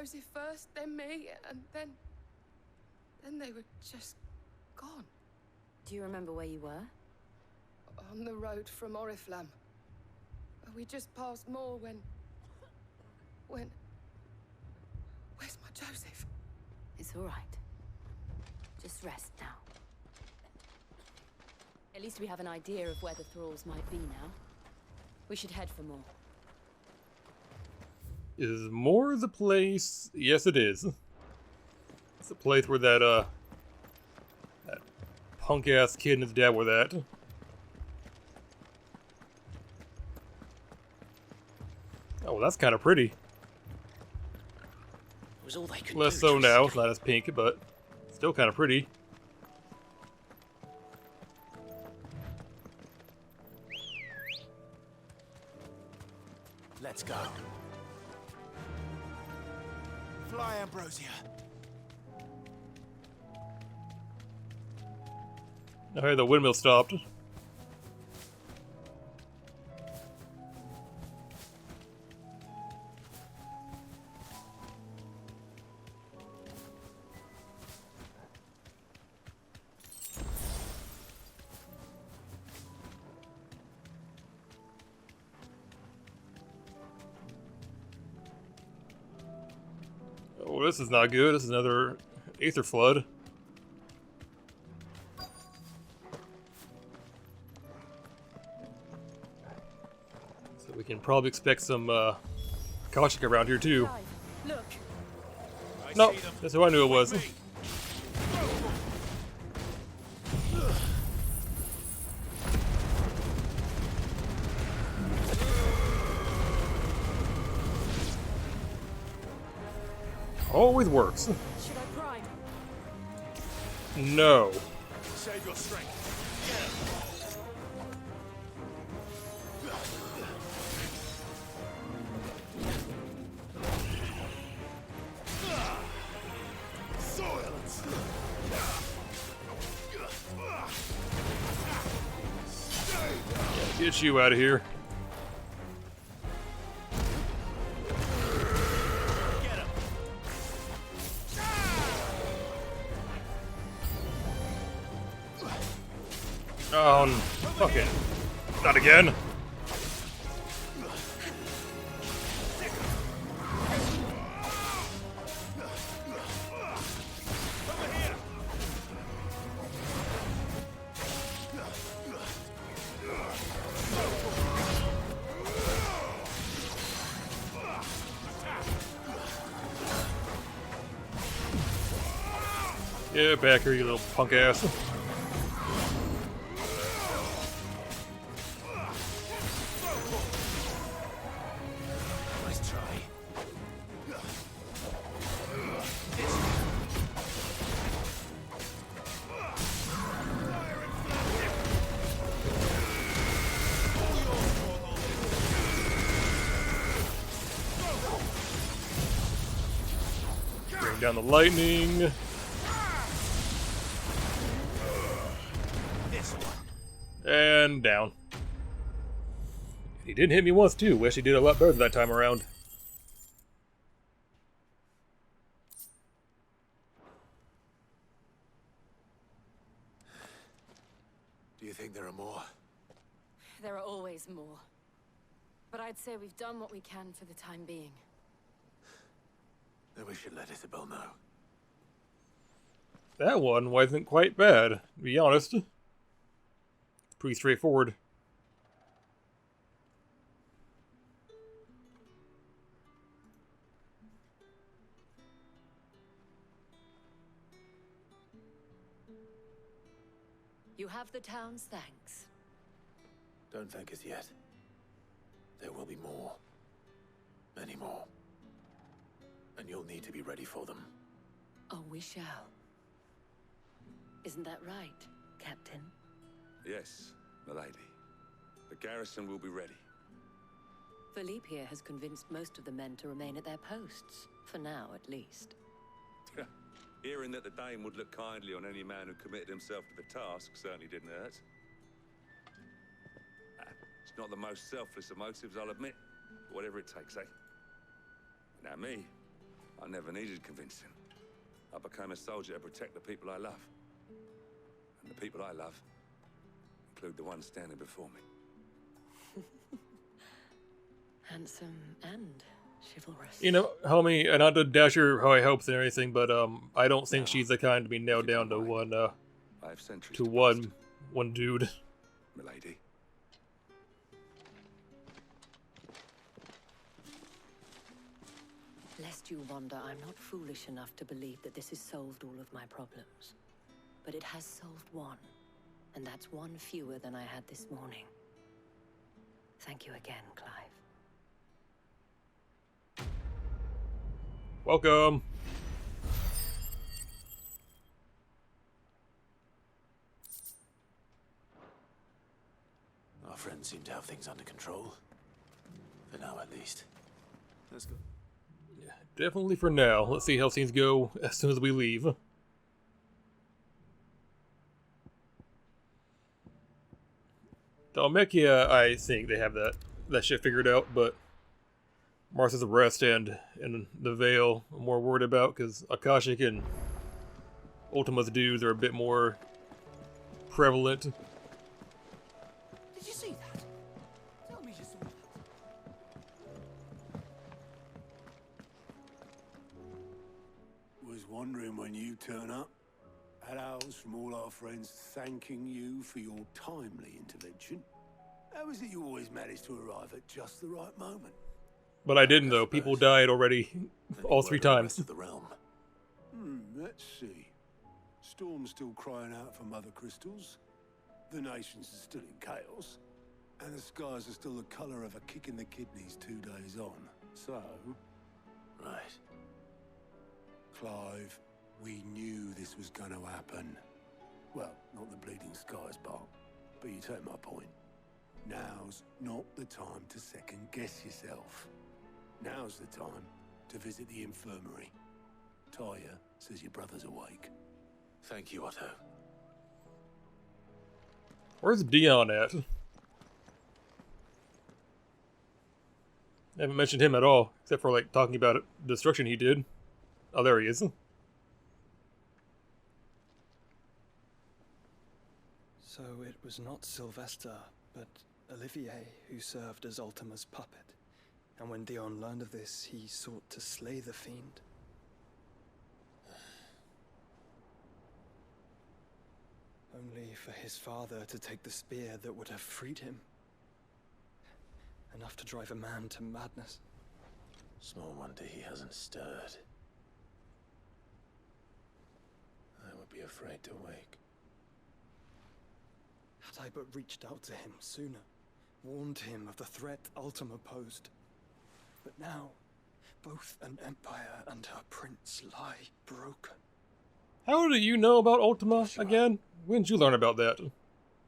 Joseph first, then me, and then they were just gone. Do you remember where you were? On the road from Oriflamme. We just passed Moor when... Where's my Joseph? It's all right. Just rest now. At least we have an idea of where the thralls might be now. We should head for Moor. Is Moor the place? Yes, it is. It's the place where that punk-ass kid and his dad were at. Oh, well, that's kind of pretty. It was all they could Less do so to now. It's escape. not as pink, but still kind of pretty. Let's go. Fly, Ambrosia. I heard the windmill stopped. Oh, this is not good. This is another Aether Flood. So we can probably expect some Kaushik around here too. Clive, look. No, that's who I knew it was. Always works. Should I prime? No. Save your strength. Silence. Get you out of here. Get him. Oh, fuck it. Not again. Yeah, back here, you little punk ass. Nice try. Bring down the lightning. This one. And down. He did hit me once too. Wish he did a lot better that time around. Do you think there are more? There are always more. But I'd say we've done what we can for the time being. Then we should let Isabel know. That one wasn't quite bad, to be honest. Pretty straightforward. You have the town's thanks. Don't thank us yet. There will be more. Many more. And you'll need to be ready for them. Oh, we shall. Isn't that right, Captain? Yes, milady. The garrison will be ready. Philippe here has convinced most of the men to remain at their posts. For now, at least. Hearing that the Dane would look kindly on any man who committed himself to the task certainly didn't hurt. It's not the most selfless of motives, I'll admit. But whatever it takes, eh? Now me, I never needed convincing. I became a soldier to protect the people I love. And the people I love include the ones standing before me. Handsome and chivalrous. You know, homie, and not to dash your high hopes and everything, but I don't think No. she's the kind to be nailed Keep in down to mind, one I have centuries to to one dude. milady. Lest you wonder, I'm not foolish enough to believe that this has solved all of my problems. But it has solved one, and that's one fewer than I had this morning. Thank you again, Clive. Welcome. Our friends seem to have things under control. For now, at least. Let's go. Definitely for now. Let's see how things go as soon as we leave. Dhalmekia, I think they have that shit figured out, but Martha's arrest and the Veil I'm more worried about, because Akashic and Ultima's dudes are a bit more prevalent. Did you see that? Tell me you saw that. Was wondering when you turn up. Had owls from all our friends thanking you for your timely intervention. How is it you always manage to arrive at just the right moment? But I didn't, though. People died already all three times. Of the realm. Let's see. Storm's still crying out for Mother Crystals. The nations are still in chaos. And the skies are still the colour of a kick in the kidneys 2 days on. So... Right. Clive, we knew this was going to happen. Well, not the bleeding skies part, but you take my point. Now's not the time to second guess yourself. Now's the time to visit the infirmary. Taya says your brother's awake. Thank you, Otto. Where's Dion at? I haven't mentioned him at all, except for like talking about the destruction he did. Oh, there he is. So it was not Sylvester, but Olivier who served as Ultima's puppet. And when Dion learned of this, he sought to slay the fiend. Only for his father to take the spear that would have freed him. Enough to drive a man to madness. Small wonder he hasn't stirred. I would be afraid to wake. Had I but reached out to him sooner, warned him of the threat Ultima posed. But now, both an empire and her prince lie broken. How do you know about Ultima again? When did you learn about that?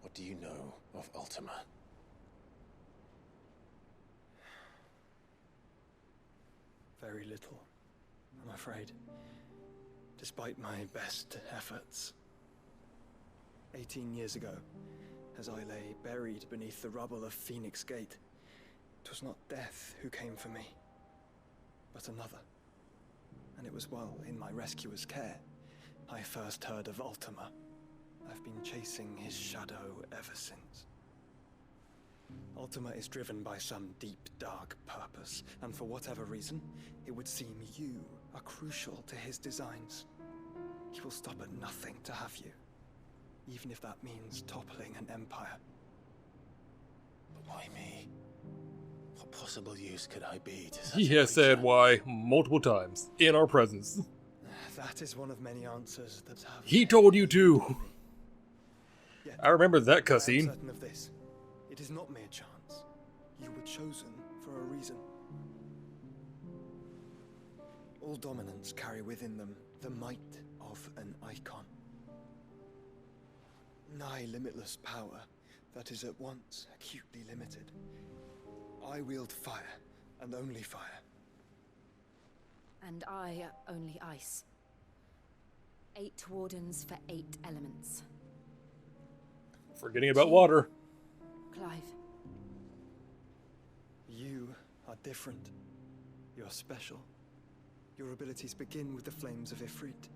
What do you know of Ultima? Very little, I'm afraid. Despite my best efforts. 18 years ago, as I lay buried beneath the rubble of Phoenix Gate, it was not death who came for me, but another. And it was while in my rescuer's care, I first heard of Ultima. I've been chasing his shadow ever since. Ultima is driven by some deep, dark purpose, and for whatever reason, it would seem you are crucial to his designs. He will stop at nothing to have you, even if that means toppling an empire. But why me? What possible use could I be to such He a has said creature? why multiple times in our presence. That is one of many answers that have... He told you to. Yet, I remember that I am cutscene. certain of this. It is not mere chance. You were chosen for a reason. All dominants carry within them the might of an icon. Nigh limitless power that is at once acutely limited. I wield fire, and only fire. And I only ice. 8 wardens for 8 elements. Forgetting about water. Clive. You are different. You're special. Your abilities begin with the flames of Ifrit,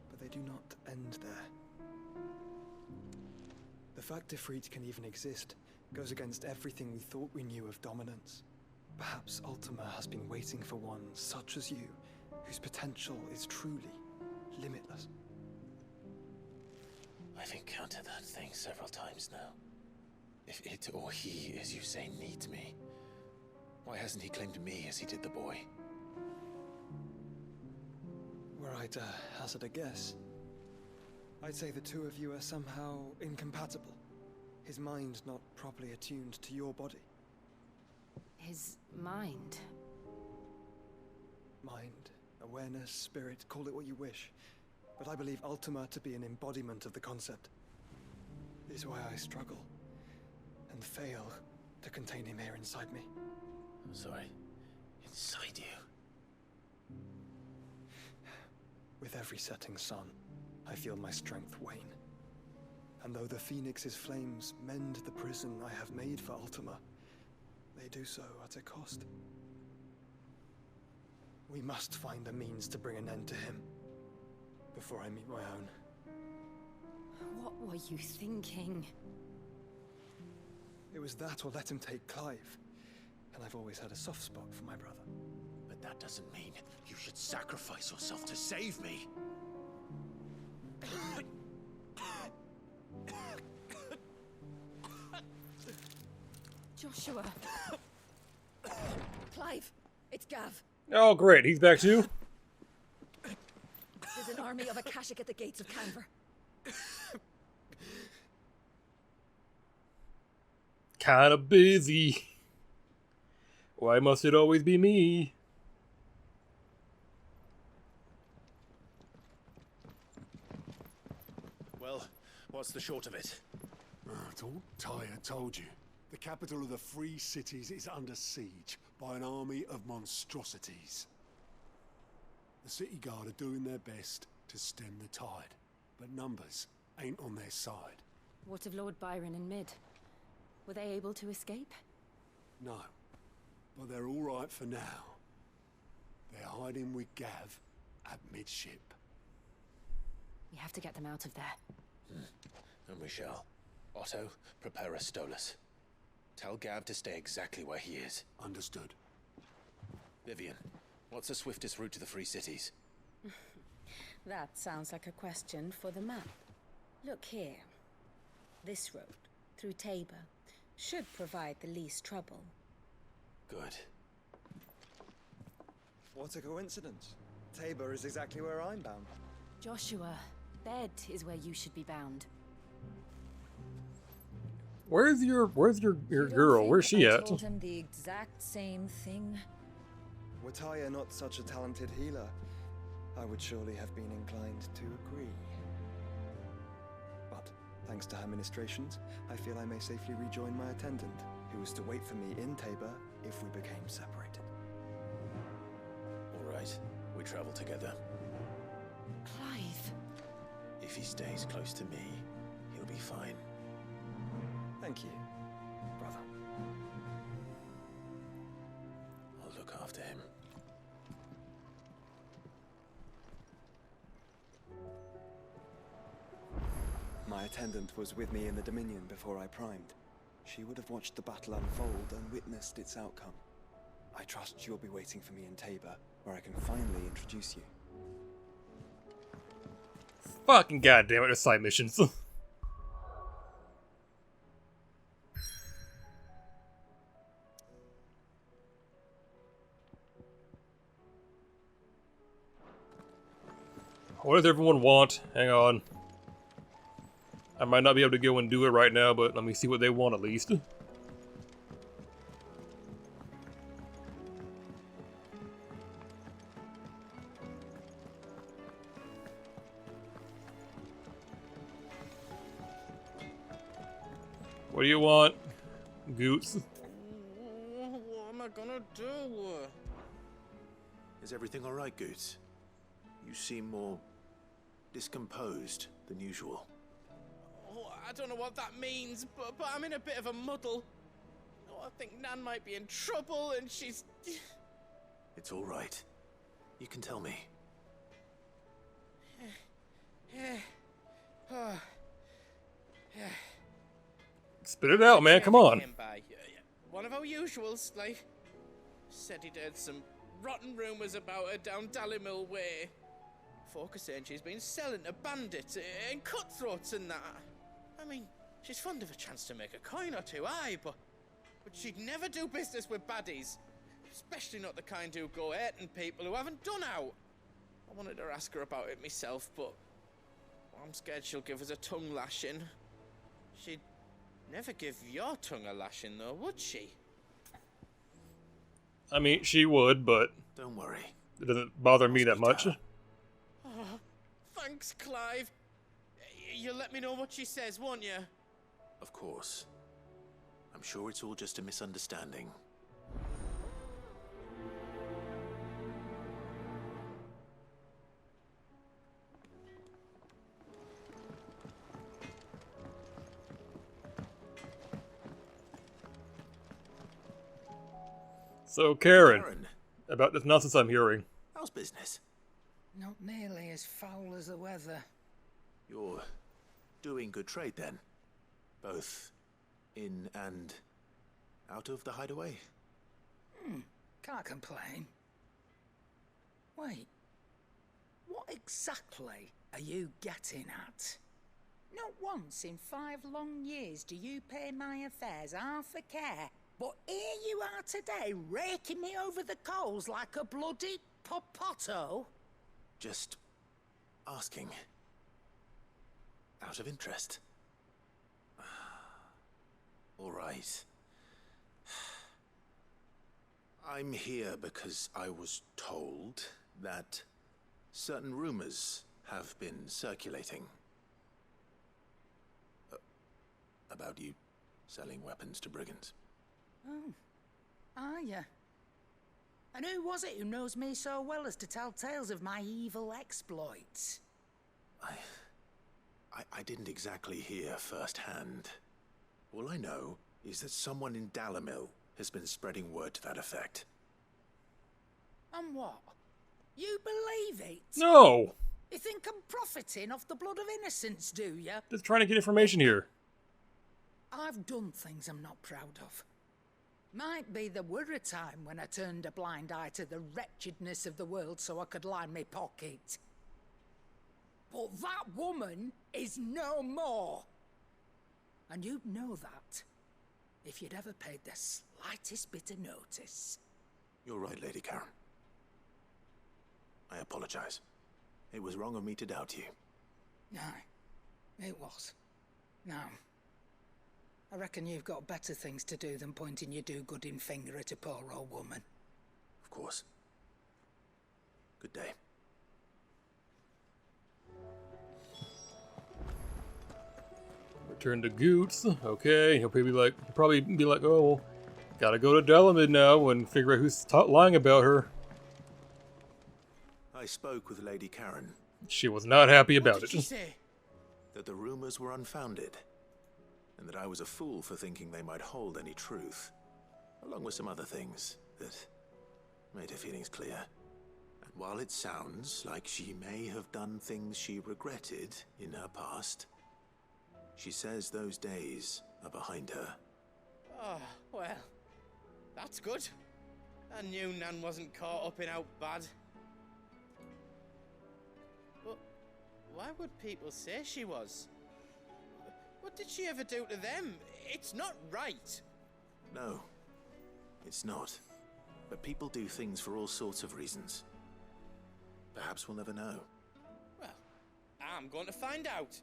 but they do not end there. The fact Ifrit can even exist goes against everything we thought we knew of dominance. Perhaps Ultima has been waiting for one such as you, whose potential is truly limitless. I've encountered that thing several times now. If it or he, as you say, needs me, why hasn't he claimed me as he did the boy? Were I to hazard a guess, I'd say the two of you are somehow incompatible. His mind not properly attuned to your body. His mind. Mind, awareness, spirit, call it what you wish. But I believe Ultima to be an embodiment of the concept. This is why I struggle and fail to contain him here inside me. I'm sorry. Inside you? With every setting sun, I feel my strength wane. And though the Phoenix's flames mend the prison I have made for Ultima, they do so at a cost. We must find a means to bring an end to him before I meet my own. What were you thinking? It was that or let him take Clive. And I've always had a soft spot for my brother. But that doesn't mean you should sacrifice yourself to save me. Joshua. Clive, it's Gav. Oh, great. He's back too? There's an army of Akashic at the gates of Canver. Kinda busy. Why must it always be me? Well, what's the short of it? It's all Tyre told you. The capital of the Free Cities is under siege by an army of monstrosities. The city guard are doing their best to stem the tide, but numbers ain't on their side. What of Lord Byron and Mid? Were they able to escape? No, but they're all right for now. They're hiding with Gav at midship. We have to get them out of there. And we shall. Otto, prepare a Stolas. Tell Gav to stay exactly where he is. Understood. Vivian, what's the swiftest route to the Free Cities? That sounds like a question for the map. Look here. This road, through Tabor, should provide the least trouble. Good. What a coincidence. Tabor is exactly where I'm bound. Joshua, Bed is where you should be bound. Where's your girl? Where's she I at? told him the exact same thing. Were Tyre not such a talented healer, I would surely have been inclined to agree. But, thanks to her ministrations, I feel I may safely rejoin my attendant, who was to wait for me in Tabor if we became separated. All right, we travel together. Clive. If he stays close to me, he'll be fine. Thank you, brother. I'll look after him. My attendant was with me in the Dominion before I primed. She would have watched the battle unfold and witnessed its outcome. I trust you'll be waiting for me in Tabor, where I can finally introduce you. Fucking goddamn it, there's side missions. What does everyone want? Hang on. I might not be able to go and do it right now, but let me see what they want at least. What do you want, Goots? What am I gonna do? Is everything all right, Goots? You seem more discomposed than usual. Oh, I don't know what that means, but I'm in a bit of a muddle. Oh, I think Nan might be in trouble, and she's... It's all right. You can tell me. Spit it out, man. Come on. Came by. One of our usuals, like, said he'd heard some rotten rumours about her down Dallymill Way. Folk are saying she's been selling to bandits and cutthroats and that. I mean, she's fond of a chance to make a coin or two, aye, but she'd never do business with baddies. Especially not the kind who go hurting people who haven't done out. I wanted to ask her about it myself, but I'm scared she'll give us a tongue lashing. She'd never give your tongue a lashing, though, would she? I mean, she would, but Don't worry. it doesn't bother me that much. Oh, thanks, Clive. You'll let me know what she says, won't you? Of course. I'm sure it's all just a misunderstanding. So, Karen, about this nonsense I'm hearing. How's business? Not nearly as foul as the weather. You're doing good trade then? Both in and out of the hideaway? Can't complain. Wait, what exactly are you getting at? Not once in 5 long years do you pay my affairs half a care. But here you are today, raking me over the coals like a bloody popoto. Just asking. Out of interest. All right. I'm here because I was told that certain rumors have been circulating. About you selling weapons to brigands. Oh, are ya? And who was it who knows me so well as to tell tales of my evil exploits? I didn't exactly hear firsthand. All I know is that someone in Dallymill has been spreading word to that effect. And what? You believe it? No! You think I'm profiting off the blood of innocence, do you? Just trying to get information here. I've done things I'm not proud of. Might be there were a time when I turned a blind eye to the wretchedness of the world so I could line my pocket. But that woman is no more. And you'd know that if you'd ever paid the slightest bit of notice. You're right, Lady Karen. I apologize. It was wrong of me to doubt you. Aye, it was. Now, I reckon you've got better things to do than pointing your do-gooding finger at a poor old woman. Of course. Good day. Return to Goots. Okay, he'll probably be like, oh, well, gotta go to Dallymill now and figure out who's lying about her. I spoke with Lady Karen. She was not happy about What did she it. say? That the rumors were unfounded, and that I was a fool for thinking they might hold any truth, along with some other things that made her feelings clear. And while it sounds like she may have done things she regretted in her past, she says those days are behind her. Oh, well, that's good. I knew Nan wasn't caught up in out bad. But why would people say she was? What did she ever do to them? It's not right. No, it's not. But people do things for all sorts of reasons. Perhaps we'll never know. Well, I'm going to find out.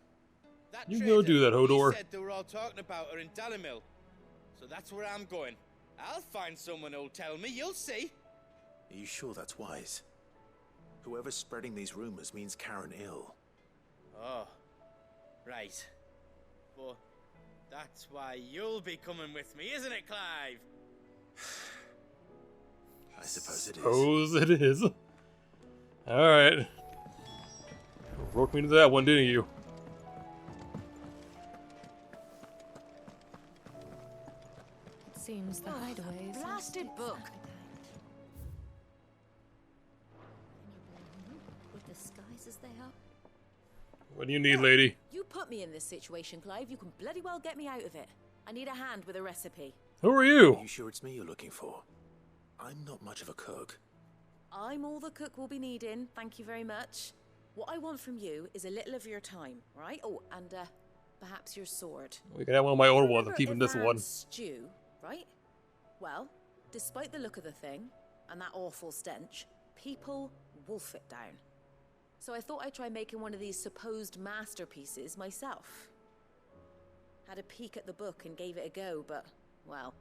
That You trader, go do that, Hodor. He said they were all talking about her in Dallymill. So that's where I'm going. I'll find someone who'll tell me, you'll see. Are you sure that's wise? Whoever's spreading these rumors means Karen ill. Oh, right. But that's why you'll be coming with me, isn't it, Clive? I suppose it is. Suppose it is. Alright. Roped me to that one, didn't you? Seems the hideaway is Blasted book. wise as they are. What do you need, lady? You put me in this situation, Clive. You can bloody well get me out of it. I need a hand with a recipe. Who are you? Are you sure it's me you're looking for? I'm not much of a cook. I'm all the cook will be needing, thank you very much. What I want from you is a little of your time, right? Oh, and perhaps your sword. We can have one of my old ones. I'm keeping this Ivan one. Stew, right? Well, despite the look of the thing and that awful stench, people wolf it down. So I thought I'd try making one of these supposed masterpieces myself. Had a peek at the book and gave it a go, but, well...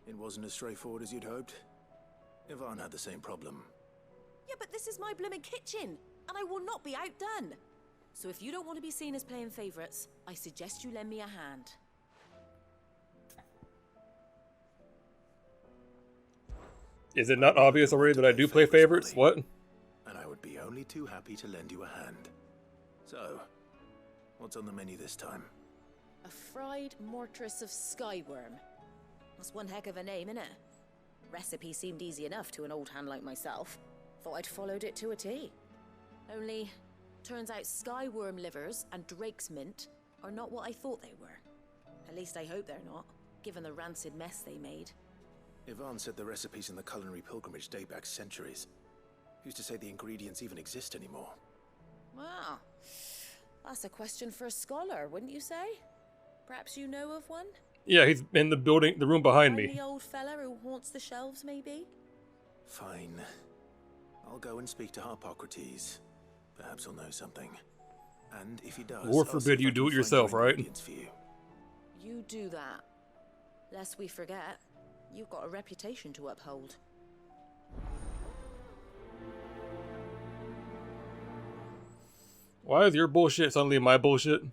It wasn't as straightforward as you'd hoped? Ivan had the same problem. Yeah, but this is my blimmin' kitchen, and I will not be outdone. So if you don't want to be seen as playing favourites, I suggest you lend me a hand. Is it not obvious already that I do play favorites? What? And I would be only too happy to lend you a hand. So, what's on the menu this time? A fried mortress of skyworm. That's one heck of a name, innit? Recipe seemed easy enough to an old hand like myself. Thought I'd followed it to a T. Only, turns out skyworm livers and drake's mint are not what I thought they were. At least I hope they're not, given the rancid mess they made. Ivan said the recipes in the culinary pilgrimage date back centuries. Who's to say the ingredients even exist anymore? Well, that's a question for a scholar, wouldn't you say? Perhaps you know of one? Yeah, he's in the building, the room behind me. The old fella who haunts the shelves, maybe? Fine. I'll go and speak to Harpocrates. Perhaps he'll know something. And if he does, Lord forbid you do it yourself, right? You do that. Lest we forget, you've got a reputation to uphold. Why is your bullshit suddenly my bullshit?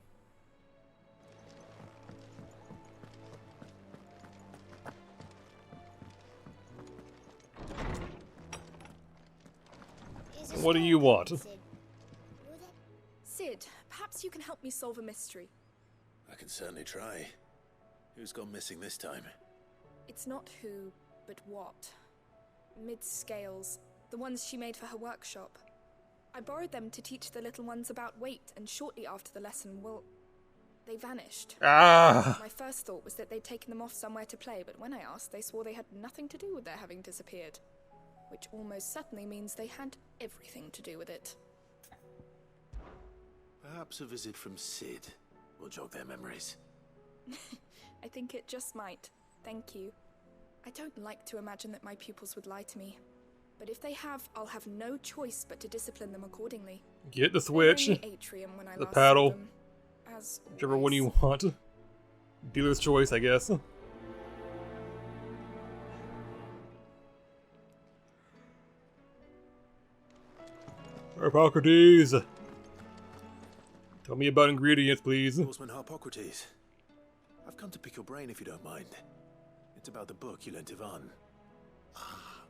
What do you want? Sid, perhaps you can help me solve a mystery. I can certainly try. Who's gone missing this time? It's not who, but what. Mid-scales, the ones she made for her workshop. I borrowed them to teach the little ones about weight, and shortly after the lesson, well, they vanished. Ah! My first thought was that they'd taken them off somewhere to play, but when I asked, they swore they had nothing to do with their having disappeared. Which almost certainly means they had everything to do with it. Perhaps a visit from Sid will jog their memories. I think it just might. Thank you. I don't like to imagine that my pupils would lie to me. But if they have, I'll have no choice but to discipline them accordingly. Get the switch, the atrium when I the last paddle, saw them, as whichever one you want. Dealer's choice, I guess. Hippocrates! Tell me about ingredients, please. Horseman Harpocrates. I've come to pick your brain if you don't mind. It's about the book you lent Ivan. Ah,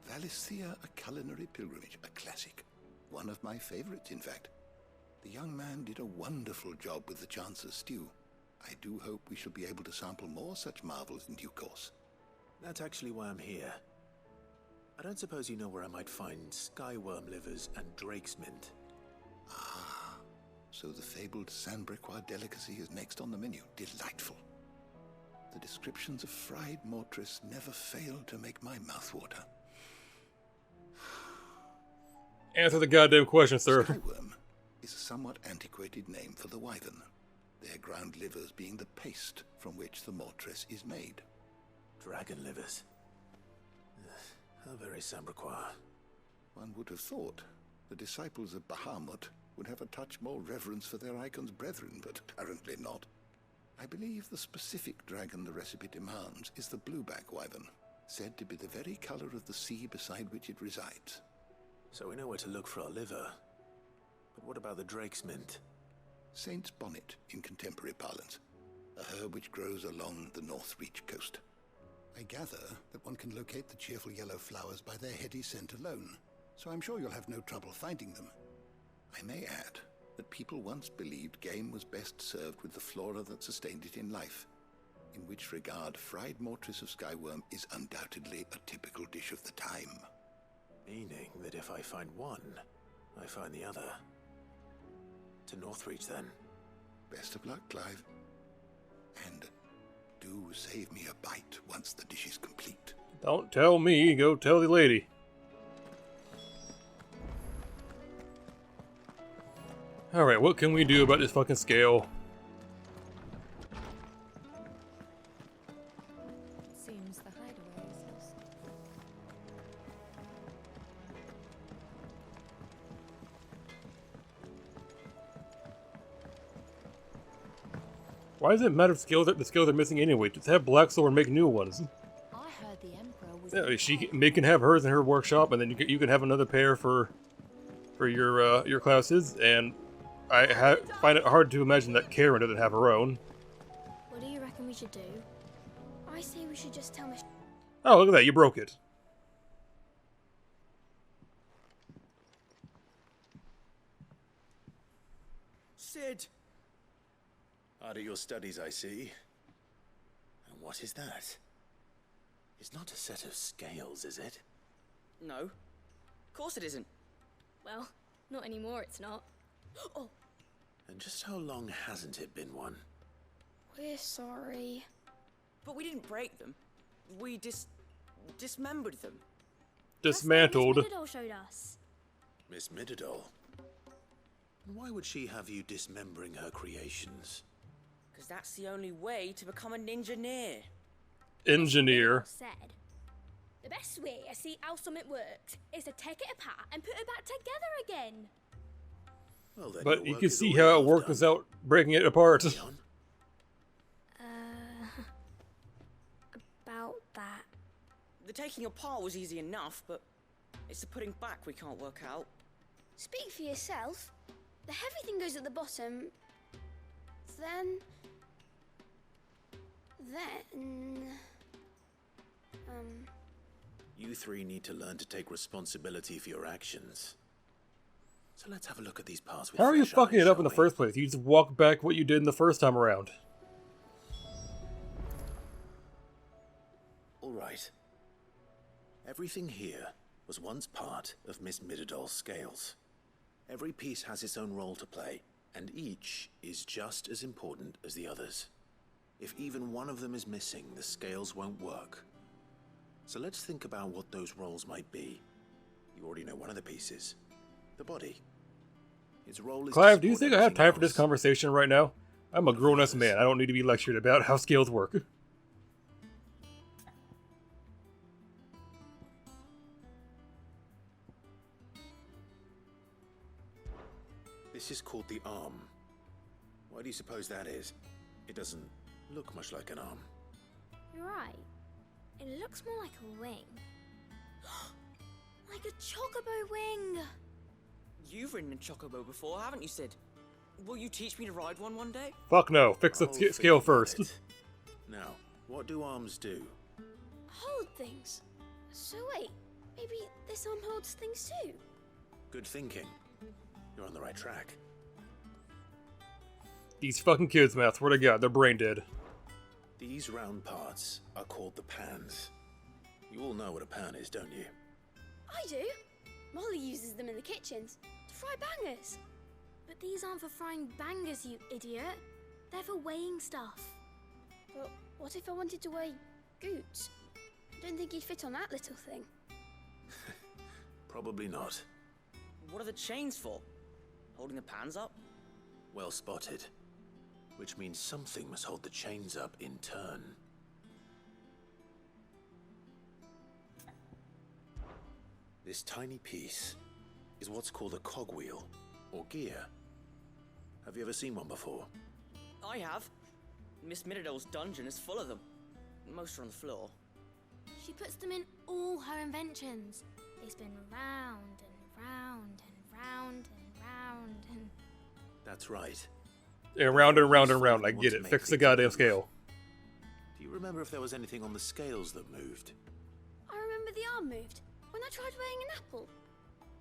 Valisthea, A Culinary Pilgrimage, a classic. One of my favorites, in fact. The young man did a wonderful job with the Chance's stew. I do hope we shall be able to sample more such marvels in due course. That's actually why I'm here. I don't suppose you know where I might find skyworm livers and drake's mint. Ah, so the fabled Sandbrequois delicacy is next on the menu. Delightful. The descriptions of fried mortress never fail to make my mouth water. Answer the goddamn question, sir. Skyworm is a somewhat antiquated name for the wyvern, their ground livers being the paste from which the mortress is made. Dragon livers. How very Sandbrequois. One would have thought the disciples of Bahamut would have a touch more reverence for their icon's brethren, but apparently not. I believe the specific dragon the recipe demands is the blueback wyvern, said to be the very color of the sea beside which it resides. So we know where to look for our liver. But what about the drake's mint? Saint's bonnet in contemporary parlance, a herb which grows along the North Reach coast. I gather that one can locate the cheerful yellow flowers by their heady scent alone, so I'm sure you'll have no trouble finding them. I may add that people once believed game was best served with the flora that sustained it in life, in which regard fried mortress of skyworm is undoubtedly a typical dish of the time. Meaning that if I find one, I find the other. to Northreach, then. Best of luck, Clive. And do save me a bite once the dish is complete. Don't tell me, go tell the lady. Alright, what can we do about this fucking scale? Seems the hideaway is Why does it matter if the scales are missing anyway? Just have Black Soul and make new ones. I heard the Emperor was They can have hers in her workshop, and then you can have another pair for your classes. And I find it hard to imagine that Karen doesn't have her own. What do you reckon we should do? I say we should just tell Miss... Oh, look at that! You broke it. Sid! Hard at your studies, I see. And what is that? It's not a set of scales, is it? No. Of course it isn't. Well, not anymore, it's not. Oh, And just how long hasn't it been one? we're sorry. But we didn't break them. We dismembered them. Dismantled. That's what Miss Middledore showed us. Miss Midadol? And why would she have you dismembering her creations? Because that's the only way to become a ninja-neer. Engineer. Said, the best way I see how something works is to take it apart and put it back together again. Well, then But your you work can is see already how it half worked done. without breaking it apart. Leon? About that. The taking apart was easy enough, but it's the putting back we can't work out. Speak for yourself. The heavy thing goes at the bottom. Then... You three need to learn to take responsibility for your actions. So let's have a look at these parts with How are you fresh fucking eyes, it up shall in the we? first place? You just walk back what you did in the first time around. All right. Everything here was once part of Miss Midadol's scales. Every piece has its own role to play, and each is just as important as the others. If even one of them is missing, the scales won't work. So let's think about what those roles might be. You already know one of the pieces. The body. Its role is Clive, to do you support think I have time for everything this else. conversation right now? I'm a grown-ass man. I don't need to be lectured about how scales work. This is called the arm. Why do you suppose that is? It doesn't look much like an arm. You're right. It looks more like a wing. Like a chocobo wing! You've ridden a chocobo before, haven't you, Sid? Will you teach me to ride one day? Fuck no. Fix the I'll scale think about first. it. Now, what do arms do? Hold things. So wait, maybe this arm holds things too? Good thinking. You're on the right track. These fucking kids, man, I swear to God, they're brain dead. These round parts are called the pans. You all know what a pan is, don't you? I do. Molly uses them in the kitchens to fry bangers. But these aren't for frying bangers, you idiot. They're for weighing stuff. But what if I wanted to weigh Goots? I don't think he'd fit on that little thing. Probably not. What are the chains for? Holding the pans up? Well spotted. Which means something must hold the chains up in turn. This tiny piece is what's called a cogwheel, or gear. Have you ever seen one before? I have. Miss Midadol's dungeon is full of them. Most are on the floor. She puts them in all her inventions. They spin round and round and round and round and... That's right. And round and round and round. I get it. Fix the goddamn scale. Do you remember if there was anything on the scales that moved? I remember the arm moved when I tried weighing an apple.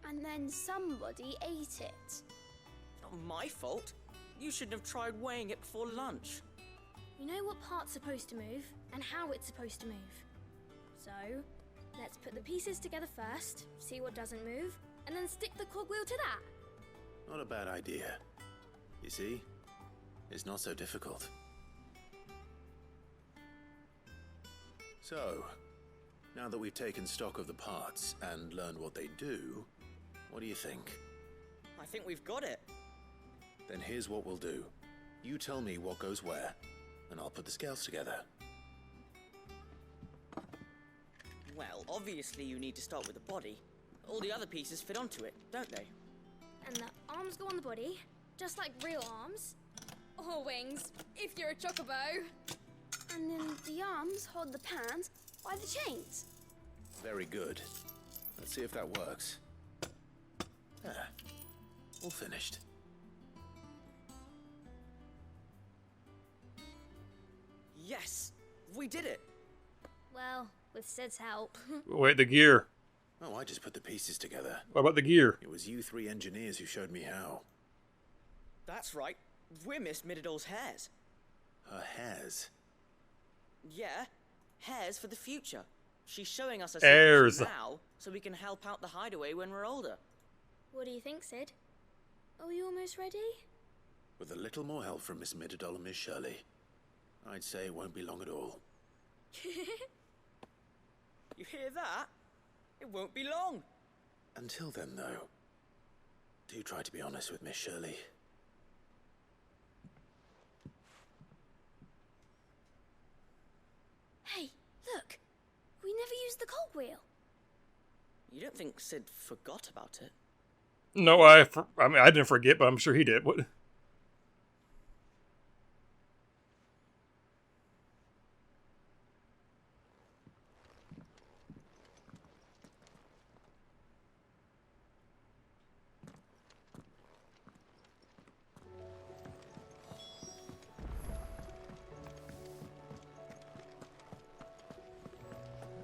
And then somebody ate it. Not my fault. You shouldn't have tried weighing it before lunch. You know what part's supposed to move and how it's supposed to move. So, let's put the pieces together first, see what doesn't move, and then stick the cogwheel to that. Not a bad idea. You see? It's not so difficult. So, now that we've taken stock of the parts and learned what they do, what do you think? I think we've got it. Then here's what we'll do. You tell me what goes where, and I'll put the scales together. Well, obviously you need to start with the body. All the other pieces fit onto it, don't they? And the arms go on the body, just like real arms. Or wings, if you're a chocobo. And then the arms hold the pans by the chains. Very good. Let's see if that works. There. All finished. Yes! We did it! Well, with Sid's help. Wait, the gear. Oh, I just put the pieces together. What about the gear? It was you three engineers who showed me how. That's right. We're Miss Mididol's hairs. Her hairs? Yeah, hairs for the future. She's showing us a Heirs. secret now, so we can help out the hideaway when we're older. What do you think, Sid? Are we almost ready? With a little more help from Miss Mididol and Miss Shirley, I'd say it won't be long at all. You hear that? It won't be long. Until then, though, do try to be honest with Miss Shirley. Hey, look! We never used the cogwheel. You don't think Sid forgot about it? No, I mean, I didn't forget, but I'm sure he did. What?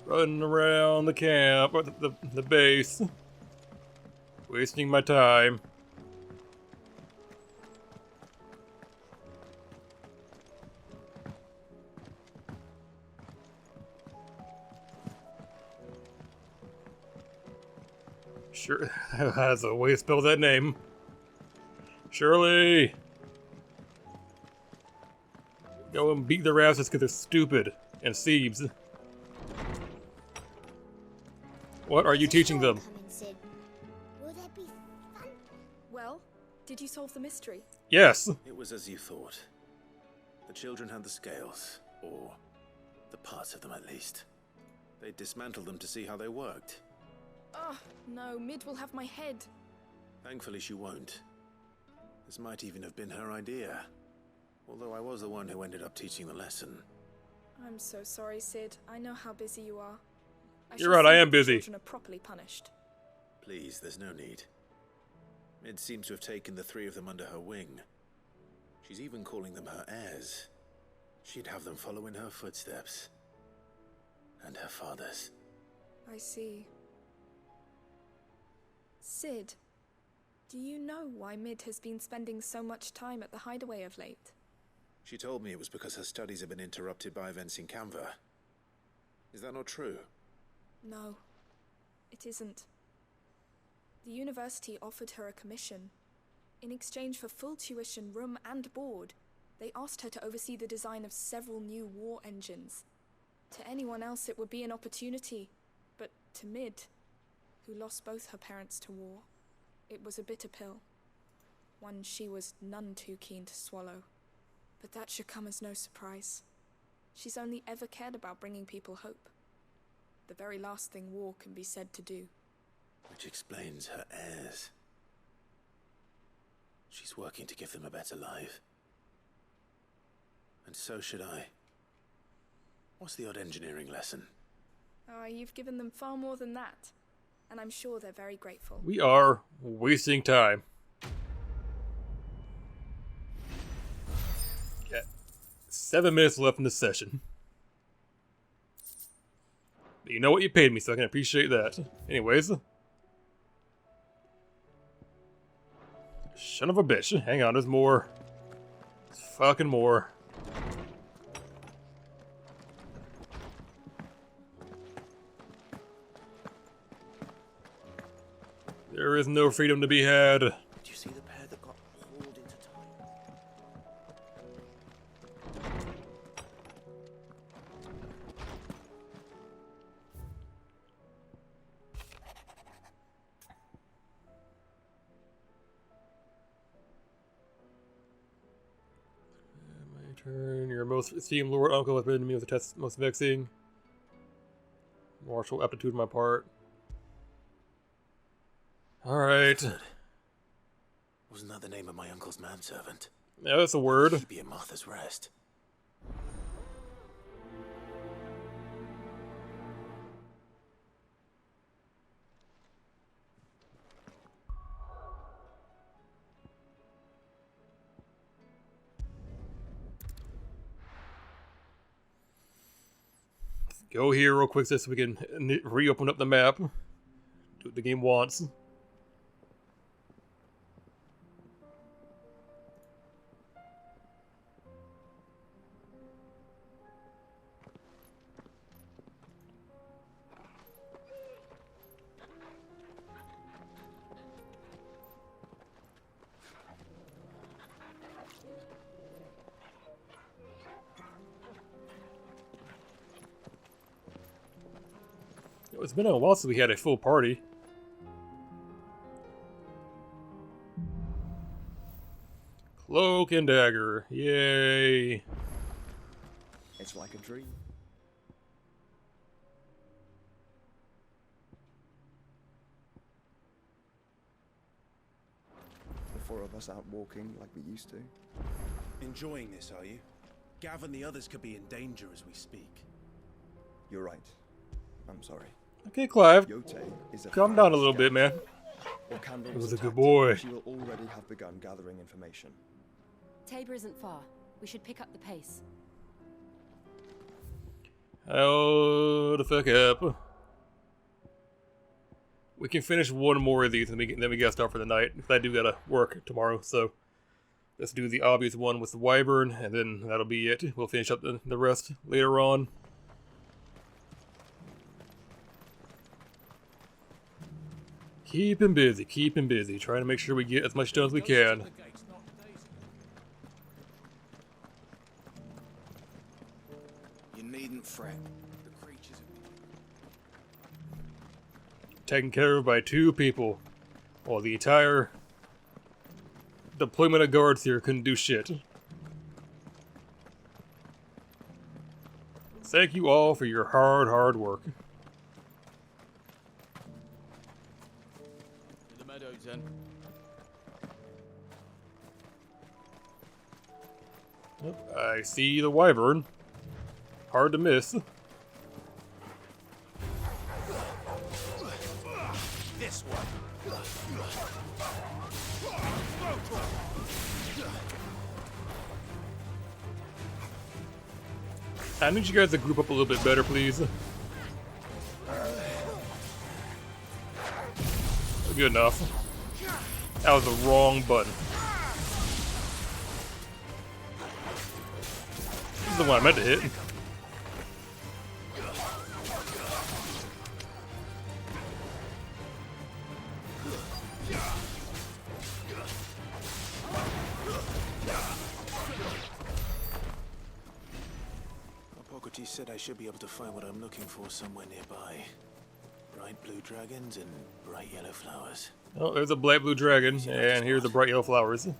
Running around the camp, or the base. Wasting my time. Sure, that's a way to spell that name. Shirley! Go and beat their asses because they're stupid. And thieves. What are you teaching them? Will there be fun? Well, did you solve the mystery? Yes. It was as you thought. The children had the scales, or the parts of them at least. They dismantled them to see how they worked. Oh, no, Mid will have my head. Thankfully she won't. This might even have been her idea. Although I was the one who ended up teaching the lesson. I'm so sorry, Sid. I know how busy you are. You're right, I am busy. Children are properly punished. Please, there's no need. Mid seems to have taken the three of them under her wing. She's even calling them her heirs. She'd have them follow in her footsteps. And her father's. I see. Sid, do you know why Mid has been spending so much time at the hideaway of late? She told me it was because her studies have been interrupted by events in Canva. Is that not true? No, it isn't. The university offered her a commission. In exchange for full tuition, room and board, they asked her to oversee the design of several new war engines. To anyone else it would be an opportunity, but to Mid, who lost both her parents to war, it was a bitter pill. One she was none too keen to swallow. But that should come as no surprise. She's only ever cared about bringing people hope. The very last thing war can be said to do. Which explains her heirs. She's working to give them a better life. And so should I. What's the odd engineering lesson? You've given them far more than that. And I'm sure they're very grateful. We are wasting time. Got 7 minutes left in the session. But you know what, you paid me, so I can appreciate that. Anyways. Son of a bitch. Hang on, there's more. There's fucking more. There is no freedom to be had. Did you see the pair that got hauled into time? Turn your most esteemed lord uncle has been to me with the test most vexing. Martial aptitude on my part. Alright. Wasn't that the name of my uncle's manservant? Yeah, that's a word. He'd be at Martha's Rest. Go here real quick so we can reopen up the map. Do what the game wants. It's been a while since we had a full party. Cloak and dagger. Yay. It's like a dream. The four of us out walking like we used to. Enjoying this, are you? Gav and the others could be in danger as we speak. You're right. I'm sorry. Okay, Clive. Is a Calm down a little bit, man. It was a good boy. She will already have begun gathering information. Tabor isn't far. We should pick up the pace. Oh, the fuck up. We can finish one more of these and then we gotta start for the night. I do gotta work tomorrow, so let's do the obvious one with the wyvern, and then that'll be it. We'll finish up the rest later on. Keep him busy, trying to make sure we get as much done as we can. You needn't fret. The creatures Taken care of by 2 people, while the entire deployment of guards here couldn't do shit. Thank you all for your hard work. Then. I see the wyvern. Hard to miss. This one. I need you guys to group up a little bit better, please. Good enough. That was the wrong button. This is the one I meant to hit. Apocryphy said I should be able to find what I'm looking for somewhere nearby. Bright blue dragons and bright yellow flowers. Oh, there's a bright blue dragon, and here's the bright yellow flowers. This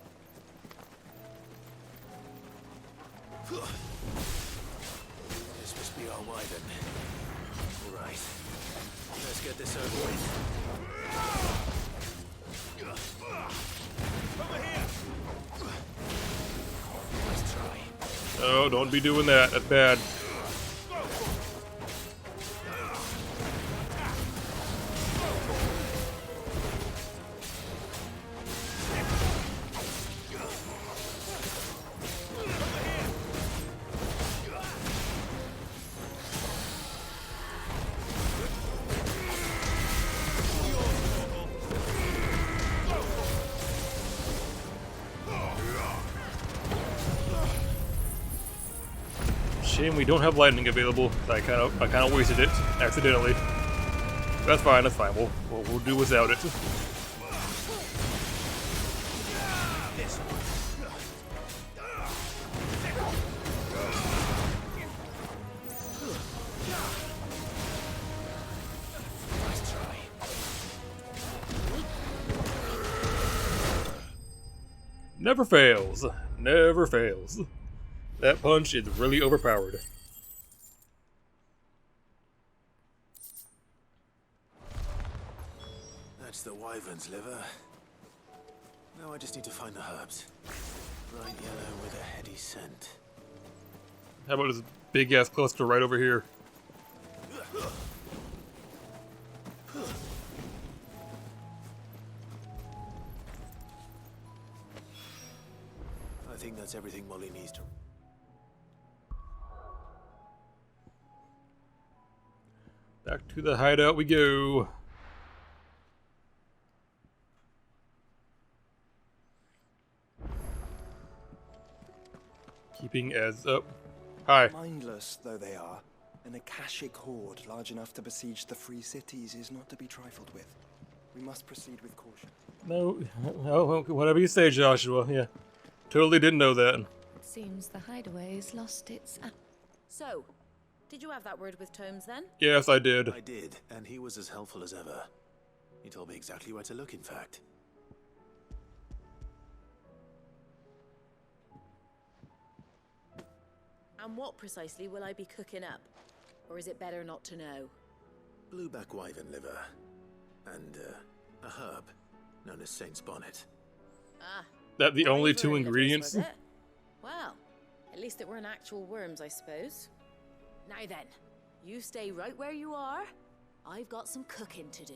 must be our wyvern. Right. Let's get this over with. Over here. Let's try. Oh, don't be doing that. That's bad. Shame we don't have lightning available. I kind of wasted it accidentally. That's fine. That's fine. We'll do without it. Never fails. Never fails. That punch is really overpowered. That's the wyvern's liver. Now I just need to find the herbs. Bright yellow with a heady scent. How about this big ass cluster right over here? I think that's everything Molly needs to... Back to the hideout we go. Keeping as up. Hi. Mindless though they are, an Akashic horde large enough to besiege the free cities is not to be trifled with. We must proceed with caution. No, whatever you say, Joshua. Yeah, totally didn't know that. It seems the hideaway's lost its... So, did you have that word with Tomes then? Yes, I did. I did, and he was as helpful as ever. He told me exactly where to look, in fact. And what precisely will I be cooking up? Or is it better not to know? Blueback wyvern liver. And, a herb known as Saint's Bonnet. Ah. That the only two Wyvern ingredients? livers, was it? Well, at least it weren't actual worms, I suppose. Now then, you stay right where you are. I've got some cooking to do.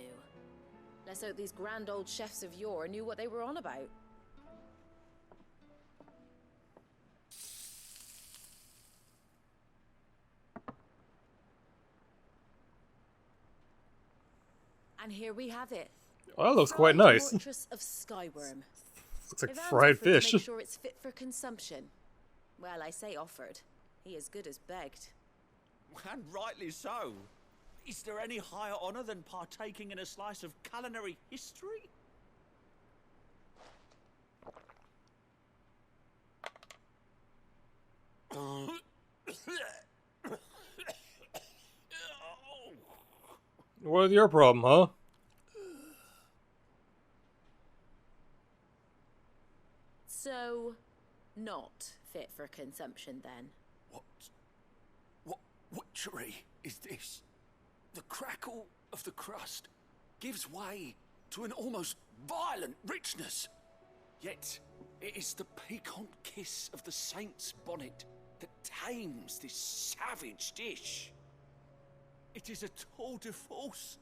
Let's hope these grand old chefs of yore knew what they were on about. And here we have it. Oh, that looks quite nice. Fortress of Skyworm. Looks like Ivan's fried offered to fish. make sure it's fit for consumption. Well, I say offered. He as good as begged. And rightly so. Is there any higher honor than partaking in a slice of culinary history? What's your problem, huh? So, not fit for consumption then. What witchery is this? The crackle of the crust gives way to an almost violent richness. Yet, it is the piquant kiss of the saint's bonnet that tames this savage dish. It is a tour de force,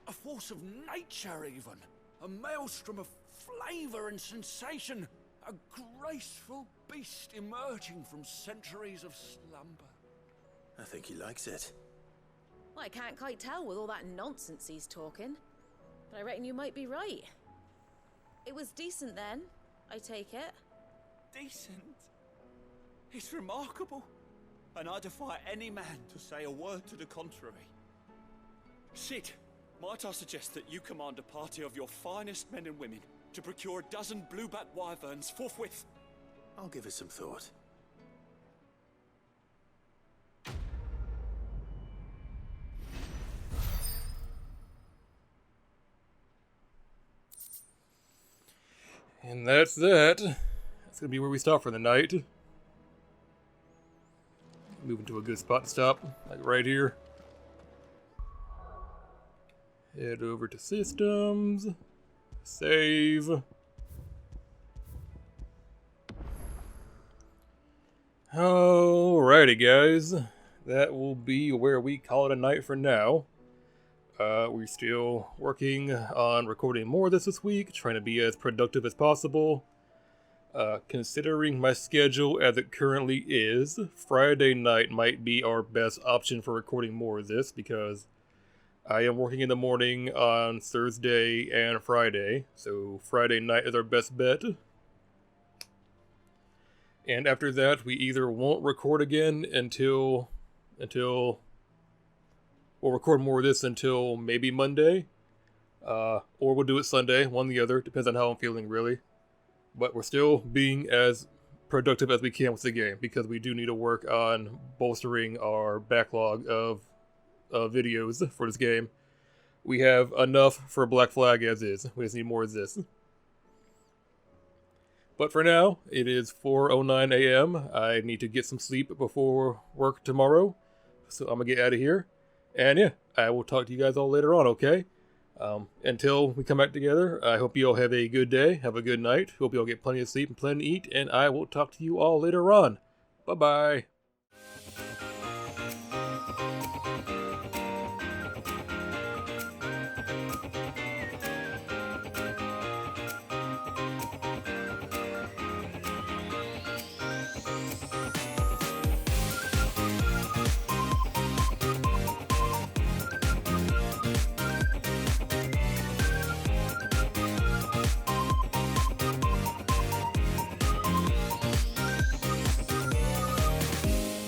a force of nature even, a maelstrom of flavor and sensation, a graceful beast emerging from centuries of slumber. I think he likes it. Well, I can't quite tell with all that nonsense he's talking. But I reckon you might be right. It was decent then, I take it. Decent? It's remarkable. And I defy any man to say a word to the contrary. Sid, might I suggest that you command a party of your finest men and women to procure a dozen blueback wyverns forthwith? I'll give it some thought. And that's that. That's gonna be where we stop for the night. Moving to a good spot to stop, like right here. Head over to systems. Save. Alrighty, guys. That will be where we call it a night for now. We're still working on recording more this week, trying to be as productive as possible. Considering my schedule as it currently is, Friday night might be our best option for recording more of this because I am working in the morning on Thursday and Friday, so Friday night is our best bet. And after that, we either won't record again until we'll record more of this until maybe Monday, or we'll do it Sunday, one or the other, depends on how I'm feeling really. But we're still being as productive as we can with the game, because we do need to work on bolstering our backlog of videos for this game. We have enough for Black Flag as is. We just need more of this. But for now, it is 4:09 a.m. I need to get some sleep before work tomorrow. So I'm going to get out of here. And yeah, I will talk to you guys all later on, okay? Until we come back together, I hope you all have a good day. Have a good night. Hope you all get plenty of sleep and plenty to eat. And I will talk to you all later on. Bye-bye.